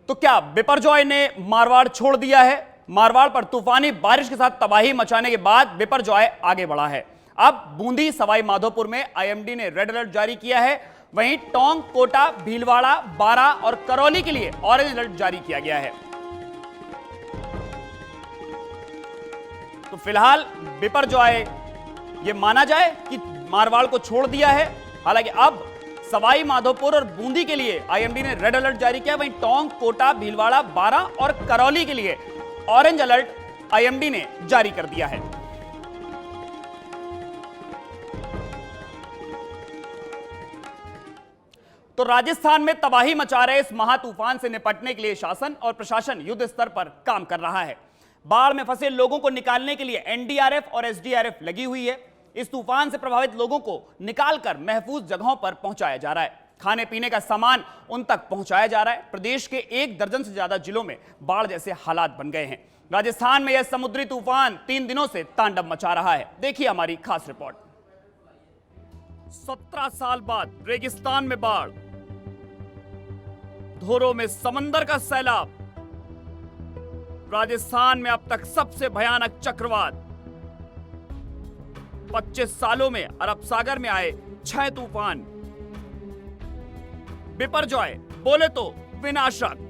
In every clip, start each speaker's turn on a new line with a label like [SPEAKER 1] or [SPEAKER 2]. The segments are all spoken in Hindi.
[SPEAKER 1] तो क्या बिपरजॉय ने मारवाड़ छोड़ दिया है? मारवाड़ पर तूफानी बारिश के साथ तबाही मचाने के बाद बिपरजॉय आगे बढ़ा है। अब बूंदी सवाई माधोपुर में आईएमडी ने रेड अलर्ट जारी किया है। वहीं टोंक, कोटा, भीलवाड़ा, बारा और करौली के लिए ऑरेंज अलर्ट जारी किया गया है। तो फिलहाल बिपरजॉय ये माना जाए कि मारवाड़ को छोड़ दिया है। हालांकि अब सवाई माधोपुर और बूंदी के लिए आईएमडी ने रेड अलर्ट जारी किया। वहीं टोंक, कोटा, भीलवाड़ा, बारा और करौली के लिए ऑरेंज अलर्ट आईएमडी ने जारी कर दिया है। तो राजस्थान में तबाही मचा रहे इस महातूफान से निपटने के लिए शासन और प्रशासन युद्ध स्तर पर काम कर रहा है। बाढ़ में फंसे लोगों को निकालने के लिए एनडीआरएफ और एसडीआरएफ लगी हुई है। इस तूफान से प्रभावित लोगों को निकालकर महफूज जगहों पर पहुंचाया जा रहा है। खाने पीने का सामान उन तक पहुंचाया जा रहा है। प्रदेश के 1 दर्जन से ज्यादा जिलों में बाढ़ जैसे हालात बन गए हैं। राजस्थान में यह समुद्री तूफान 3 दिनों से तांडव मचा रहा है। देखिए हमारी खास रिपोर्ट। 17 साल बाद रेगिस्तान में बाढ़, धोरों में समंदर का सैलाब। राजस्थान में अब तक सबसे भयानक चक्रवात। 25 सालों में अरब सागर में आए 6 तूफान। बिपरजॉय बोले तो विनाशक।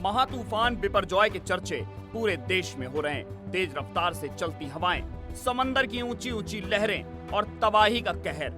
[SPEAKER 1] महातूफान बिपरजॉय के चर्चे पूरे देश में हो रहे हैं। तेज रफ्तार से चलती हवाएं, समंदर की ऊंची ऊंची लहरें और तबाही का कहर।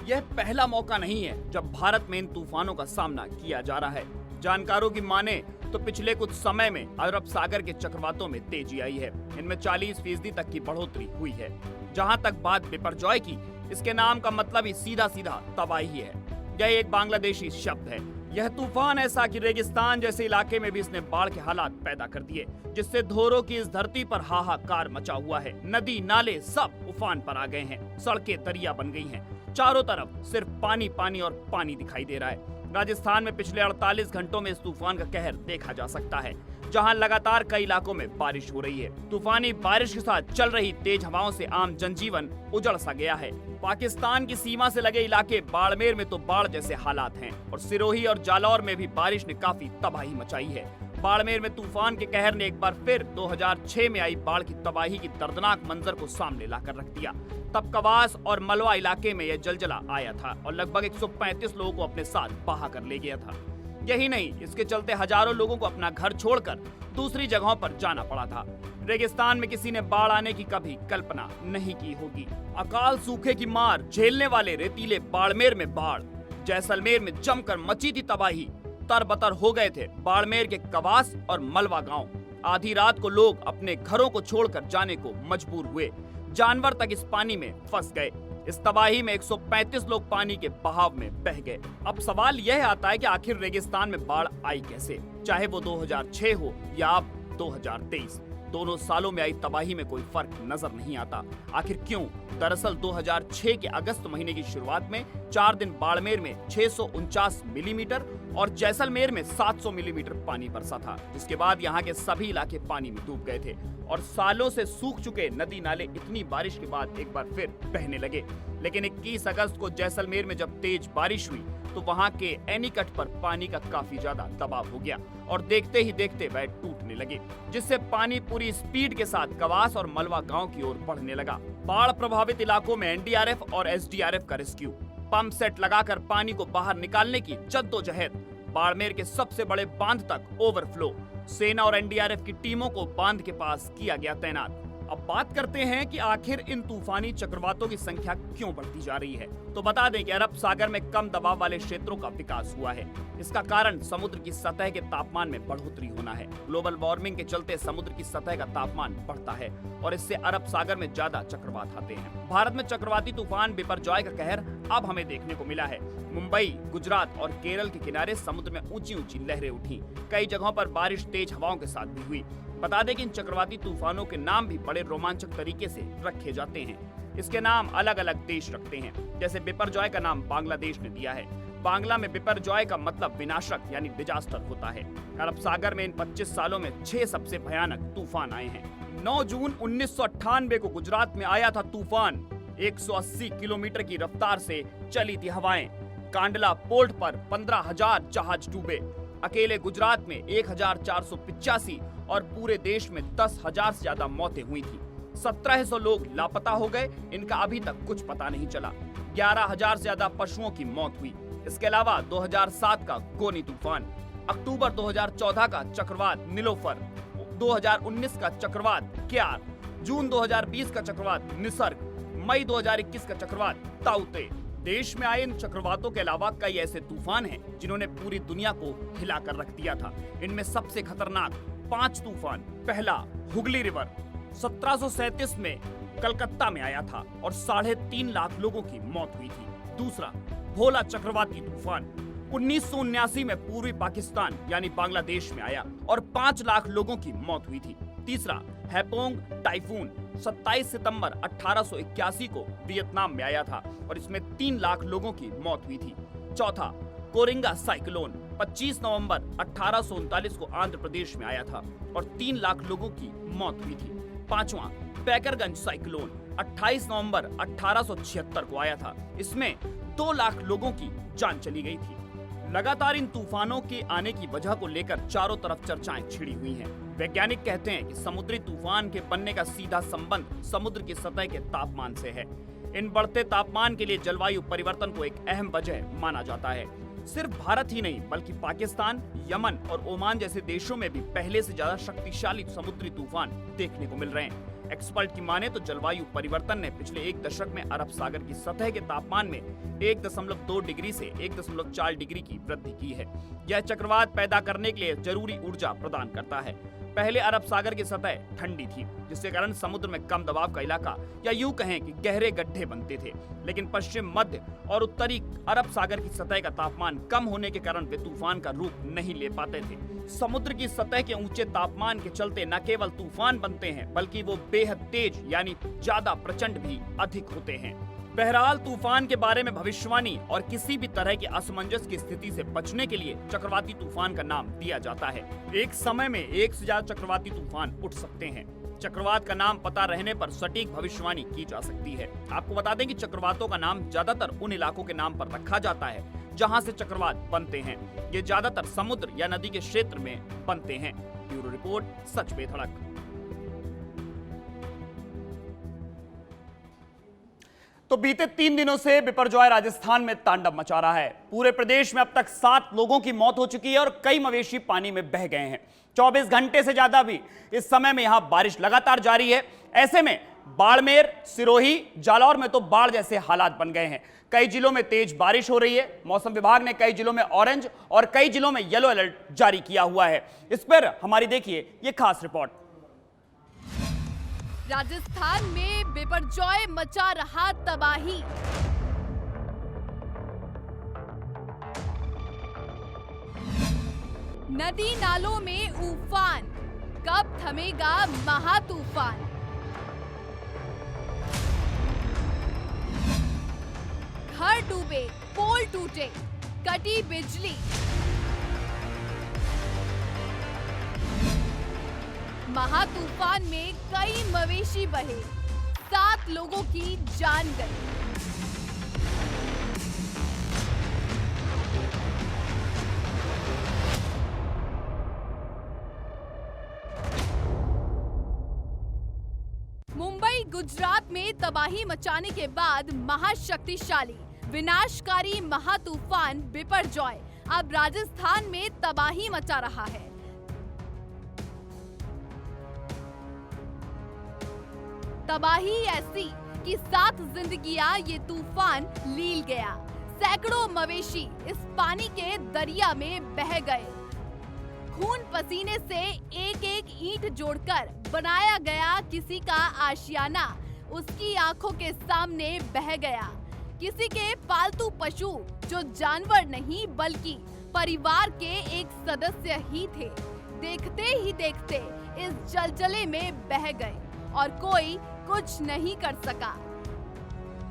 [SPEAKER 1] यह पहला मौका नहीं है जब भारत में इन तूफानों का सामना किया जा रहा है। जानकारों की माने तो पिछले कुछ समय में अरब सागर के चक्रवातों में तेजी आई है। इनमें 40% तक की बढ़ोतरी हुई है। जहां तक बात बिपरजॉय की, इसके नाम का मतलब ही सीधा सीधा तबाही है। यह एक बांग्लादेशी शब्द है। यह तूफान ऐसा कि रेगिस्तान जैसे इलाके में भी इसने बाढ़ के हालात पैदा कर दिए, जिससे धोरों की इस धरती पर हाहाकार मचा हुआ है। नदी नाले सब उफान पर आ गए हैं। सड़कें दरिया बन गई हैं। चारों तरफ सिर्फ पानी पानी और पानी दिखाई दे रहा है। राजस्थान में पिछले 48 घंटों में इस तूफान का कहर देखा जा सकता है, जहां लगातार कई इलाकों में बारिश हो रही है। तूफानी बारिश के साथ चल रही तेज हवाओं से आम जनजीवन उजड़ सा गया है। पाकिस्तान की सीमा से लगे इलाके बाड़मेर में तो बाढ़ जैसे हालात हैं और सिरोही और जालौर में भी बारिश ने काफी तबाही मचाई है। बाड़मेर में तूफान के कहर ने एक बार फिर 2006 में आई बाढ़ की तबाही की दर्दनाक मंजर को सामने लाकर रख दिया। तब कवास और मलवा इलाके में यह जलजला आया था और लगभग 135 लोगों को अपने साथ बहा कर ले गया था। यही नहीं, इसके चलते हजारों लोगों को अपना घर छोड़कर दूसरी जगहों पर जाना पड़ा था। रेगिस्तान में किसी ने बाढ़ आने की कभी कल्पना नहीं की होगी। अकाल सूखे की मार झेलने वाले रेतीले बाड़मेर में बाढ़, जैसलमेर में जमकर मची थी तबाही। तरबतर हो गए थे बाड़मेर के कवास और मलवा गांव। आधी रात को लोग अपने घरों को छोड़कर जाने को मजबूर हुए। जानवर तक इस पानी में फंस गए। इस तबाही में 135 लोग पानी के बहाव में बह गए। अब सवाल यह आता है कि आखिर रेगिस्तान में बाढ़ आई कैसे, चाहे वो 2006 हो या अब 2023। दोनों सालों में आई तबाही में कोई फर्क नजर नहीं आता। आखिर क्यों? दरअसल 2006 के अगस्त महीने की शुरुआत में 4 दिन बाड़मेर में 649 मिलीमीटर और जैसलमेर में 700 मिलीमीटर पानी बरसा था, जिसके बाद यहाँ के सभी इलाके पानी में डूब गए थे और सालों से सूख चुके नदी नाले इतनी बारिश के बाद एक बार फिर बहने लगे। लेकिन 21 अगस्त को जैसलमेर में जब तेज बारिश हुई तो वहां के एनीकट पर पानी का काफी ज्यादा दबाव हो गया और देखते ही देखते वह टूटने लगे, जिससे पानी पूरी स्पीड के साथ कवास और मलवा गांव की ओर बढ़ने लगा। बाढ़ प्रभावित इलाकों में एनडीआरएफ और एसडीआरएफ का रेस्क्यू, पंप सेट लगाकर पानी को बाहर निकालने की जद्दोजहद। बाड़मेर के सबसे बड़े बांध तक ओवरफ्लो। सेना और एनडीआरएफ की टीमों को बांध के पास किया गया तैनात। अब बात करते हैं कि आखिर इन तूफानी चक्रवातों की संख्या क्यों बढ़ती जा रही है। तो बता दें कि अरब सागर में कम दबाव वाले क्षेत्रों का विकास हुआ है। इसका कारण समुद्र की सतह के तापमान में बढ़ोतरी होना है। ग्लोबल वार्मिंग के चलते समुद्र की सतह का तापमान बढ़ता है और इससे अरब सागर में ज्यादा चक्रवात आते हैं। भारत में चक्रवाती तूफान बिपरजॉय का कहर अब हमें देखने को मिला है। मुंबई, गुजरात और केरल के किनारे समुद्र में ऊंची ऊंची लहरें उठी। कई जगहों पर बारिश तेज हवाओं के साथ भी हुई। बता दें कि इन चक्रवाती तूफानों के नाम भी बड़े रोमांचक तरीके से रखे जाते हैं। इसके नाम अलग अलग देश रखते हैं। जैसे बिपरजॉय का नाम बांग्लादेश ने दिया है। बांग्ला में बिपरजॉय का मतलब विनाशक यानी डिजास्टर होता है। अरब सागर में इन 25 सालों में 6 सबसे भयानक तूफान आए हैं। 9 जून 1998 को गुजरात में आया था तूफान। 180 किलोमीटर की रफ्तार से चली थी हवाएं। कांडला पोर्ट पर 15,000 जहाज डूबे। अकेले गुजरात में 1,485 और पूरे देश में 10,000 से ज्यादा मौतें हुई थी। 1,700 लोग लापता हो गए, इनका अभी तक कुछ पता नहीं चला। 11,000 से ज्यादा पशुओं की मौत हुई। इसके अलावा 2007 का गोनी तूफान, अक्टूबर 2014 का चक्रवात नीलोफर, 2019 का चक्रवात क्यार, जून 2020 का चक्रवात निसर्ग, मई 2021 का चक्रवात ताउते। देश में आए इन चक्रवातों के अलावा कई ऐसे तूफान हैं जिन्होंने पूरी दुनिया को हिलाकर रख दिया था। इनमें सबसे खतरनाक 5 तूफान। पहला, हुगली रिवर, 1737 में कलकत्ता में आया था और 3.5 लाख लोगों की मौत हुई थी। दूसरा, भोला चक्रवाती तूफान, 1979 में पूर्वी पाकिस्तान यानी बांग्लादेश में आया और 5 लाख लोगों की मौत हुई थी। तीसरा, हैपोंग टाइफून, 27 सितंबर 1881 को वियतनाम में आया था और इसमें 3 लाख लोगों की मौत हुई थी। चौथा, कोरिंगा साइक्लोन, 25 नवंबर 1839 को आंध्र प्रदेश में आया था और 3 लाख लोगों की मौत हुई थी। पांचवा, पैकरगंज साइक्लोन, 28 नवंबर 1876 को आया था। इसमें 2 लाख लोगों की जान चली गई थी। लगातार इन तूफानों के आने की वजह को लेकर चारों तरफ चर्चाएं छिड़ी हुई हैं। वैज्ञानिक कहते हैं कि समुद्री तूफान के बनने का सीधा संबंध समुद्र की सतह के तापमान से है। इन बढ़ते तापमान के लिए जलवायु परिवर्तन को एक अहम वजह माना जाता है। सिर्फ भारत ही नहीं बल्कि पाकिस्तान, यमन और ओमान जैसे देशों में भी पहले से ज्यादा शक्तिशाली समुद्री तूफान देखने को मिल रहे हैं। एक्सपर्ट की माने तो जलवायु परिवर्तन ने पिछले 1 दशक में अरब सागर की सतह के तापमान में 1.2 डिग्री से 1.4 डिग्री की वृद्धि की है। यह चक्रवात पैदा करने के लिए जरूरी ऊर्जा प्रदान करता है। पहले अरब सागर की सतह ठंडी थी, जिसके कारण समुद्र में कम दबाव का इलाका या यूं कहें कि गहरे गड्ढे बनते थे। लेकिन पश्चिम, मध्य और उत्तरी अरब सागर की सतह का तापमान कम होने के कारण वे तूफान का रूप नहीं ले पाते थे। समुद्र की सतह के ऊंचे तापमान के चलते न केवल तूफान बनते हैं बल्कि वो बेहद तेज यानी ज्यादा प्रचंड भी अधिक होते हैं। बहरहाल तूफान के बारे में भविष्यवाणी और किसी भी तरह की असमंजस की स्थिति से बचने के लिए चक्रवाती तूफान का नाम दिया जाता है। एक समय में 1 से ज्यादा चक्रवाती तूफान उठ सकते हैं। चक्रवात का नाम पता रहने पर सटीक भविष्यवाणी की जा सकती है। आपको बता दें कि चक्रवातों का नाम ज्यादातर उन इलाकों के नाम पर रखा जाता है जहां से चक्रवात बनते हैं। ये ज्यादातर समुद्र या नदी के क्षेत्र में बनते हैं। ब्यूरो रिपोर्ट, सच पे धड़क। तो बीते 3 दिनों से बिपरजॉय राजस्थान में तांडव मचा रहा है। पूरे प्रदेश में अब तक 7 लोगों की मौत हो चुकी है और कई मवेशी पानी में बह गए हैं। 24 घंटे से ज्यादा भी इस समय में यहां बारिश लगातार जारी है। ऐसे में बाड़मेर, सिरोही, जालौर में तो बाढ़ जैसे हालात बन गए हैं। कई जिलों में तेज बारिश हो रही है। मौसम विभाग ने कई जिलों में ऑरेंज और कई जिलों में येलो अलर्ट जारी किया हुआ है। इस पर हमारी देखिए ये खास रिपोर्ट।
[SPEAKER 2] राजस्थान में बिपरजॉय मचा रहा तबाही। नदी नालों में उफान, कब थमेगा महातूफान। घर डूबे, पोल टूटे, कटी बिजली। महातूफान में कई मवेशी बहे, 7 लोगों की जान गई। मुंबई, गुजरात में तबाही मचाने के बाद महाशक्तिशाली विनाशकारी महातूफान बिपरजॉय अब राजस्थान में तबाही मचा रहा है। तबाही ऐसी कि 7 जिंदगियां ये तूफान लील गया। सैकड़ों मवेशी इस पानी के दरिया में बह गए। खून पसीने से एक-एक ईंट जोड़कर बनाया गया किसी का आशियाना उसकी आंखों के सामने बह गया। किसी के पालतू पशु जो जानवर नहीं बल्कि परिवार के एक सदस्य ही थे, देखते ही देखते इस जलजले में बह गए और कोई कुछ नहीं कर सका।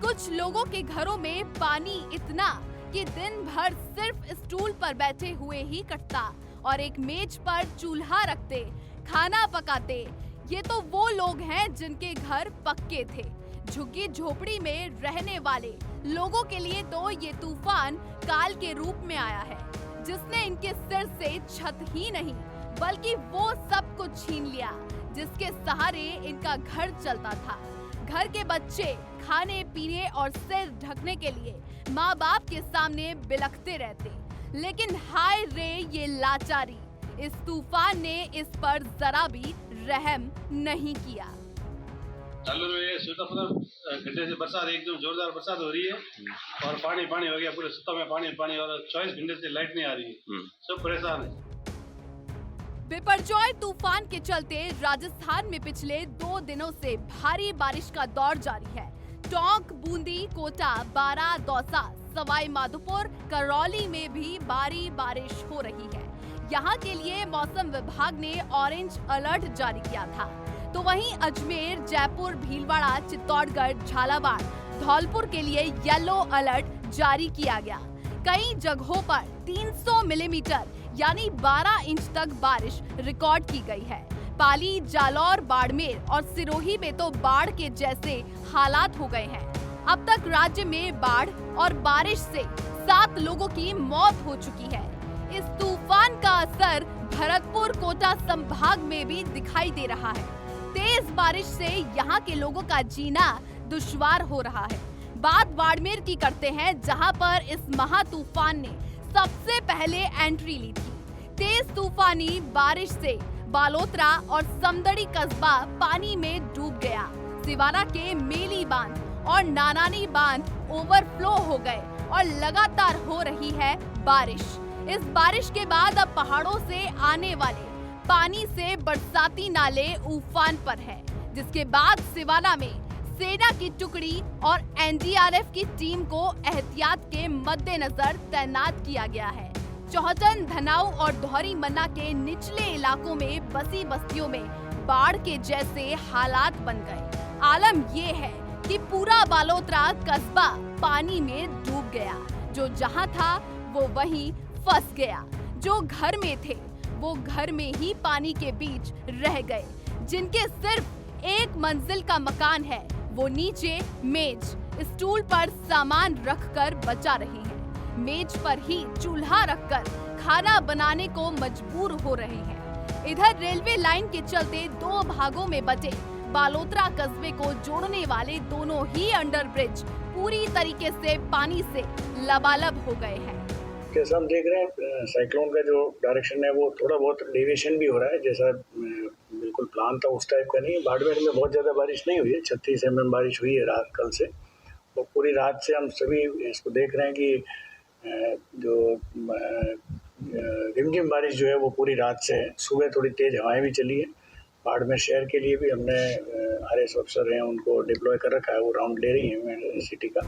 [SPEAKER 2] कुछ लोगों के घरों में पानी इतना कि दिन भर सिर्फ स्टूल पर बैठे हुए ही कटता और एक मेज पर चूल्हा रखते, खाना पकाते। ये तो वो लोग हैं जिनके घर पक्के थे। झुग्गी झोपड़ी में रहने वाले लोगों के लिए तो ये तूफान काल के रूप में आया है, जिसने इनके सिर से छत ही नहीं बल्कि वो सब कुछ छीन लिया जिसके सहारे इनका घर चलता था। घर के बच्चे खाने पीने और सिर ढकने के लिए माँ बाप के सामने बिलखते रहते, लेकिन हाय रे ये लाचारी, इस तूफान ने इस पर जरा भी रहम नहीं किया।
[SPEAKER 3] चालू में ये घंटे से बरसात, एकदम जोरदार बरसात हो रही है और पानी पानी हो गया, पूरे सुता में पानी पानी, और 24 घंटे से लाइट नहीं आ रही है, सब परेशान है।
[SPEAKER 2] बिपरजॉय तूफान के चलते राजस्थान में पिछले 2 दिनों से भारी बारिश का दौर जारी है। टोंक, बूंदी, कोटा, बारां, दौसा, सवाई माधोपुर, करौली में भी भारी बारिश हो रही है। यहाँ के लिए मौसम विभाग ने ऑरेंज अलर्ट जारी किया था, तो वहीं अजमेर, जयपुर, भीलवाड़ा, चित्तौड़गढ़, झालावाड़, धौलपुर के लिए येलो अलर्ट जारी किया गया। कई जगहों पर 300 मिलीमीटर यानी 12 इंच तक बारिश रिकॉर्ड की गई है। पाली, जालौर, बाड़मेर और सिरोही में तो बाढ़ के जैसे हालात हो गए हैं। अब तक राज्य में बाढ़ और बारिश से 7 लोगों की मौत हो चुकी है। इस तूफान का असर भरतपुर, कोटा संभाग में भी दिखाई दे रहा है। तेज बारिश से यहाँ के लोगों का जीना दुश्वार हो रहा है। बात बाड़मेर की करते हैं, जहाँ पर इस महा तूफान ने सबसे पहले एंट्री ली थी। तेज तूफानी बारिश से बालोतरा और समदड़ी कस्बा पानी में डूब गया। सिवाना के मेली बांध और नानानी बांध ओवरफ्लो हो गए और लगातार हो रही है बारिश। इस बारिश के बाद अब पहाड़ों से आने वाले पानी से बरसाती नाले उफान पर है, जिसके बाद सिवाना में सेना की टुकड़ी और एनडीआरएफ की टीम को एहतियात के मद्देनजर तैनात किया गया है। चौहटन, धनाऊ और धौरी मन्ना के निचले इलाकों में बसी बस्तियों में बाढ़ के जैसे हालात बन गए। आलम ये है कि पूरा बालोतरा कस्बा पानी में डूब गया। जो जहां था वो वहीं फंस गया। जो घर में थे वो घर में ही पानी के बीच रह गए। जिनके सिर्फ एक मंजिल का मकान है वो नीचे मेज, स्टूल पर सामान रखकर बचा रहे हैं। मेज पर ही चूल्हा रखकर खाना बनाने को मजबूर हो रहे हैं। इधर रेलवे लाइन के चलते 2 भागों में बटे बालोतरा कस्बे को जोड़ने वाले दोनों ही अंडरब्रिज पूरी तरीके से पानी से लबालब हो गए हैं।
[SPEAKER 4] जैसा हम देख रहे हैं, साइक्लोन का जो डायरेक्शन है वो थोड़ा बहुत डेविएशन भी हो रहा है। जैसा बिल्कुल प्लान था उस टाइप का नहीं है। बाड़मेर में बहुत ज़्यादा बारिश नहीं हुई है, 36 mm बारिश हुई है रात कल से। और पूरी रात से हम सभी इसको देख रहे हैं कि जो रिमझिम बारिश जो है वो पूरी रात से है। सुबह थोड़ी तेज़ हवाएं भी चली है। बाड़मेर शहर के लिए भी हमने RS अफसर हैं उनको डिप्लॉय कर रखा है, वो राउंड ले रही है सिटी का।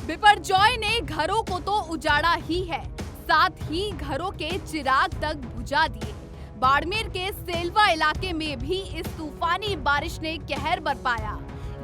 [SPEAKER 2] बिपरजॉय ने घरों को तो उजाड़ा ही है, साथ ही घरों के चिराग तक बुझा दिए। बाड़मेर के सेलवा इलाके में भी इस तूफानी बारिश ने कहर बरपाया।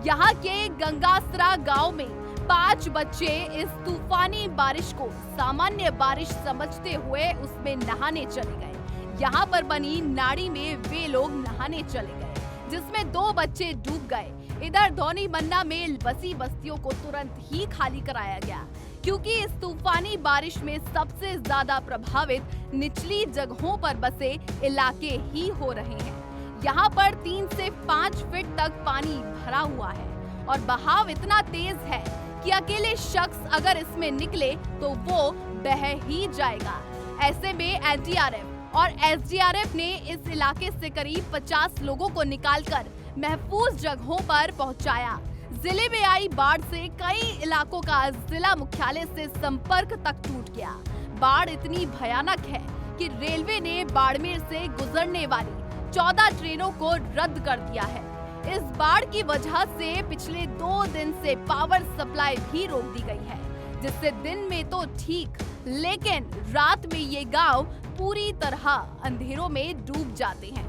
[SPEAKER 2] यहाँ के गंगासरा गांव में 5 बच्चे इस तूफानी बारिश को सामान्य बारिश समझते हुए उसमें नहाने चले गए। यहाँ पर बनी नाड़ी में वे लोग नहाने चले गए, जिसमें 2 बच्चे डूब गए। इधर धौनी मन्ना में बसी बस्तियों को तुरंत ही खाली कराया गया, क्योंकि इस तूफानी बारिश में सबसे ज्यादा प्रभावित निचली जगहों पर बसे इलाके ही हो रहे हैं। यहाँ पर 3 से 5 फीट तक पानी भरा हुआ है और बहाव इतना तेज है कि अकेले शख्स अगर इसमें निकले तो वो बह ही जाएगा। ऐसे में एनडीआरएफ और एसडीआरएफ ने इस इलाके से करीब 50 लोगों को निकालकर महफूज जगहों पर पहुंचाया। जिले में आई बाढ़ से कई इलाकों का जिला मुख्यालय से संपर्क तक टूट गया। बाढ़ इतनी भयानक है कि रेलवे ने बाड़मेर से गुजरने वाली 14 ट्रेनों को रद्द कर दिया है। इस बाढ़ की वजह से पिछले 2 दिन से पावर सप्लाई भी रोक दी गई है, जिससे दिन में तो ठीक, लेकिन रात में ये गांव पूरी तरह अंधेरों में डूब जाते हैं,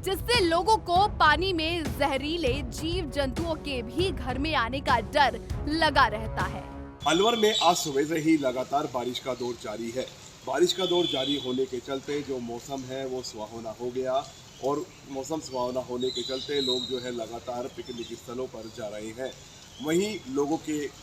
[SPEAKER 2] जिससे लोगों को पानी में जहरीले जीव जंतुओं के भी घर में आने का डर लगा रहता है।
[SPEAKER 5] अलवर में आज सुबह से ही लगातार बारिश का दौर जारी है। बारिश का दौर जारी होने के चलते जो मौसम है वो सुहावना हो गया और मौसम सुहावना होने के चलते लोग जो है लगातार पिकनिक स्थलों पर जा रहे हैं। वहीं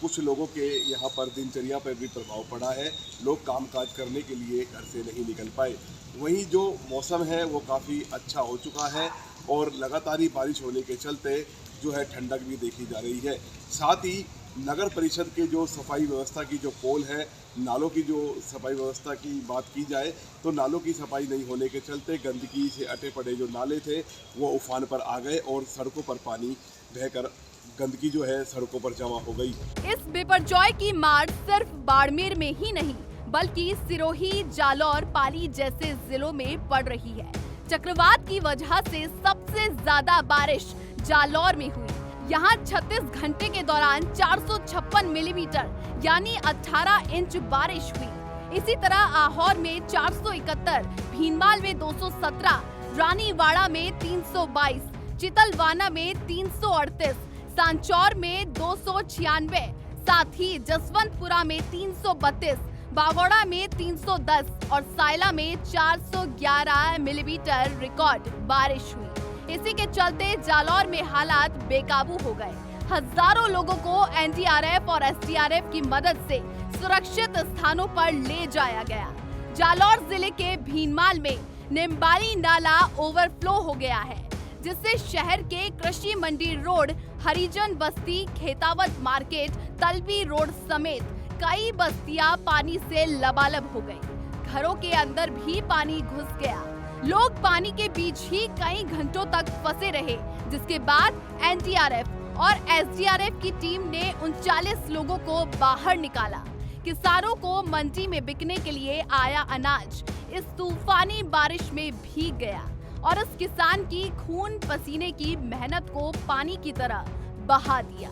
[SPEAKER 5] कुछ लोगों के यहाँ पर दिनचर्या पर भी प्रभाव पड़ा है। लोग कामकाज करने के लिए घर से नहीं निकल पाए। वहीं जो मौसम है वो काफ़ी अच्छा हो चुका है और लगातार ही बारिश होने के चलते जो है ठंडक भी देखी जा रही है। साथ ही नगर परिषद के जो सफाई व्यवस्था की जो पोल है, नालों की जो सफाई व्यवस्था की बात की जाए तो नालों की सफाई नहीं होने के चलते गंदगी से अटे पड़े जो नाले थे वो उफान पर आ गए और सड़कों पर पानी बहकर गंदगी जो है सड़कों पर जमा हो गई।
[SPEAKER 2] इस बिपरजॉय की मार सिर्फ बाड़मेर में ही नहीं बल्कि सिरोही, जालौर, पाली जैसे जिलों में पड़ रही है। चक्रवात की वजह से सबसे ज्यादा बारिश जालौर में हुई। यहाँ 36 घंटे के दौरान 456 मिलीमीटर यानी 18 इंच बारिश हुई। इसी तरह आहोर में 471, भीनमाल में 217, रानीवाड़ा में 322, चितलवाना में 338, सांचौर में 296, साथ ही जसवंतपुरा में 332, बागोड़ा में 310 और सायला में 411 मिलीमीटर रिकॉर्ड बारिश हुई। इसी के चलते जालौर में हालात बेकाबू हो गए। हजारों लोगों को एनडीआरएफ और एसडीआरएफ की मदद से सुरक्षित स्थानों पर ले जाया गया। जालौर जिले के भीनमाल में निम्बाली नाला ओवरफ्लो हो गया है, जिससे शहर के कृषि मंडी रोड, हरिजन बस्ती, खेतावत मार्केट, तलवी रोड समेत कई बस्तियां पानी से लबालब हो गई। घरों के अंदर भी पानी घुस गया। लोग पानी के बीच ही कई घंटों तक फंसे रहे, जिसके बाद एनडीआरएफ और एसडीआरएफ की टीम ने 39 लोगों को बाहर निकाला। किसानों को मंडी में बिकने के लिए आया अनाज इस तूफानी बारिश में भीग गया और उस किसान की खून पसीने की मेहनत को पानी की तरह बहा दिया।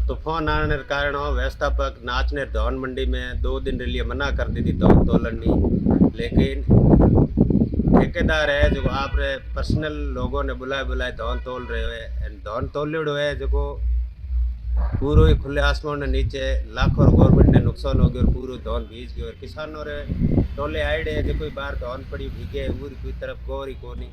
[SPEAKER 6] तूफान आने के कारण व्यवस्थापक नाचने धान मंडी में 2 दिन के लिए मना कर दी थी धान तोलनी, लेकिन ठेकेदार है जो आप पर्सनल लोगों ने बुलाए धान तोल रहे हुए धान तोलियो है जो पूरो ही खुले आसमान ने नीचे लाखों गवर्नमेंट ने नुकसान हो गया और पूरा धान भीज गया और किसानों रे टोले आए जो कोई बाहर धान पड़ी भीगे ऊर की तरफ गौरी कोनी।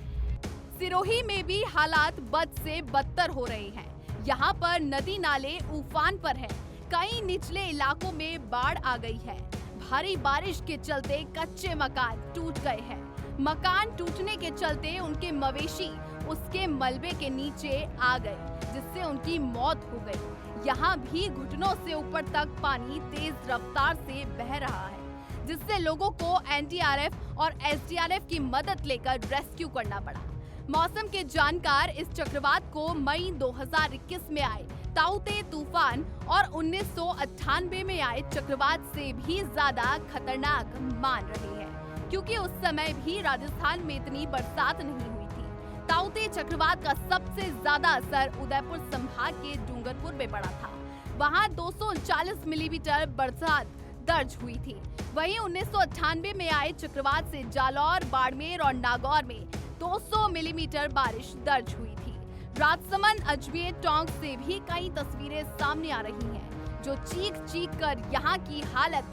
[SPEAKER 2] सिरोही में भी हालात बद से बदतर हो रहे हैं। यहाँ पर नदी नाले उफान पर है। कई निचले इलाकों में बाढ़ आ गई है। भारी बारिश के चलते कच्चे मकान टूट गए हैं। मकान टूटने के चलते उनके मवेशी उसके मलबे के नीचे आ गए, जिससे उनकी मौत हो गई। यहाँ भी घुटनों से ऊपर तक पानी तेज रफ्तार से बह रहा है, जिससे लोगों को एनडीआरएफ और एसडीआरएफ की मदद लेकर रेस्क्यू करना पड़ा। मौसम के जानकार इस चक्रवात को मई 2021 में आए ताउते तूफान और 1998 में आए चक्रवात से भी ज्यादा खतरनाक मान रहे हैं, क्योंकि उस समय भी राजस्थान में इतनी बरसात नहीं हुई थी। ताउते चक्रवात का सबसे ज्यादा असर उदयपुर संभाग के डूंगरपुर में पड़ा था। वहां 239 मिलीमीटर बरसात दर्ज हुई थी। वहीं 1998 में आए चक्रवात से जालौर, बाड़मेर और नागौर में 200 मिलीमीटर बारिश दर्ज हुई थी। राजसमंद, अजमेर, टोंक से भी कई तस्वीरें सामने आ रही हैं, जो चीख कर यहाँ की हालत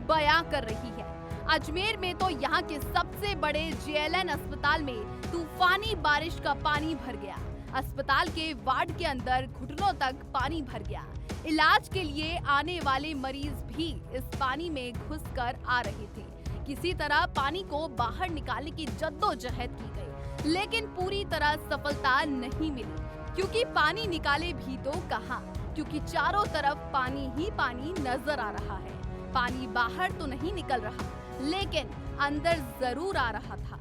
[SPEAKER 2] बयां कर रही है। अजमेर में तो यहाँ के सबसे बड़े जेएलएन अस्पताल में तूफानी बारिश का पानी भर गया। अस्पताल के वार्ड के अंदर घुटनों तक पानी भर गया। इलाज के लिए आने वाले मरीज भी इस पानी में घुसकर आ रहे थे। किसी तरह पानी को बाहर निकालने की जद्दोजहद की गई, लेकिन पूरी तरह सफलता नहीं मिली, क्योंकि पानी निकाले भी तो कहां, क्योंकि चारों तरफ पानी ही पानी नजर आ रहा है। पानी बाहर तो नहीं निकल रहा, लेकिन अंदर जरूर आ रहा था।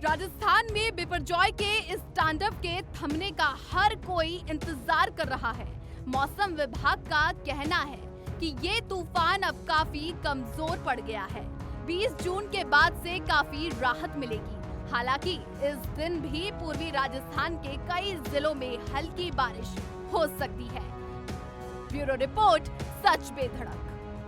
[SPEAKER 2] राजस्थान में बिपरजॉय के इस तांडव के थमने का हर कोई इंतजार कर रहा है। मौसम विभाग का कहना है कि ये तूफान अब काफी कमजोर पड़ गया है। 20 जून के बाद से काफी राहत मिलेगी। हालांकि इस दिन भी पूर्वी राजस्थान के कई जिलों में हल्की बारिश हो सकती है। ब्यूरो रिपोर्ट, सच पे धड़क।